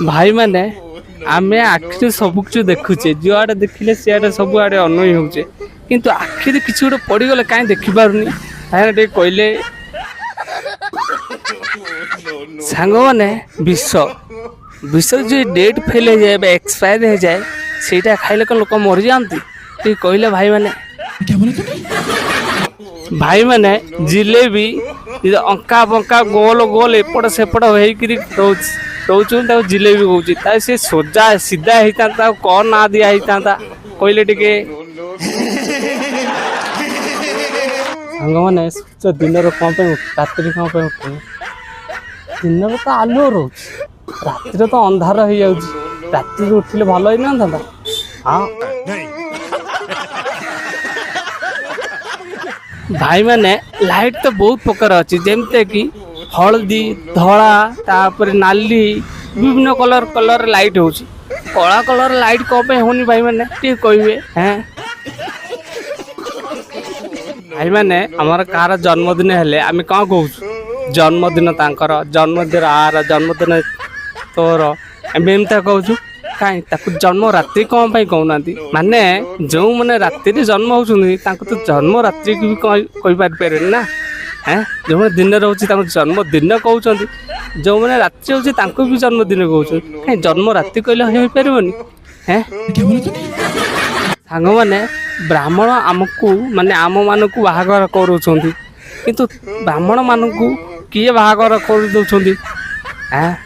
भाई मैंने आमे आखिरी सब कुछ देखुचे जुआड़े देखिले सियाड़े सब आड़े अनई होचे किंतु आखिरी किसी गोटे पड़गले कहीं देखिपारूनी भाई कहले सांग मैंने विष विष जो डेट फेल हो जाए एक्सपायर हो जाए ସେଇଟା ଖାଇଲେ କଣ ଲୋକ ମରିଯାଆନ୍ତି ଟିକେ କହିଲେ ଭାଇମାନେ ଜିଲେबी ଅଙ୍କା ବଙ୍କା ଗୋଲ ଗୋଲ ଏପଟ ସେପଟ ହେଇକିରି ରହୁଛୁ ତାକୁ ଜିଲେबी କହୁଛି ତା ସେ ସୋଜା ସିଧା ହେଇଥାନ୍ତା ଆଉ କଣ ନା ଦିଆ ହେଇଥାନ୍ତା କହିଲେ ଟିକେ ସାଙ୍ଗମାନେ ଦିନର କଣ ପାଇଁ ରାତିରେ କଣ ପାଇଁ ଉଠୁନି ଦିନରେ ତ ଆଲୁଅ ରହୁଛି ରାତିରେ ତ ଅନ୍ଧାର ହେଇଯାଉଛି ରାତିରେ ଉଠିଲେ ଭଲ ହେଇନଥାନ୍ତା ହଁ भाई मैंने लाइट तो बहुत प्रकार अच्छी जमते कि हलदी धला तापर नाली विभिन्न कलर कलर लाइट हो कला कलर लाइट कौन पे होनी भाई मैंने ठीक कहे हैं भाई मैंने आमर कहार जन्मदिन हेले आम कौन कह जन्मदिन तांकर जन्मदिन आर जन्मदिन तोर आम एमता कहूँ कहीं जन्म रात्रि कौन पाई कहना माने जो मैंने रात्रि जन्म होती तो जन्म रात्रि की भी कहीपर ना हैं जो मैंने दिन रोचे जन्मदिन कहते जो मैंने रात्रि होती भी जन्मदिन कहते कहीं जन्म रात्रि कहले हो पारनि हैं सांग मैंने ब्राह्मण आमको माने आम मान को बाहागर करूँ किंतु ब्राह्मण मान को किए बाहागर कर दौरान हैं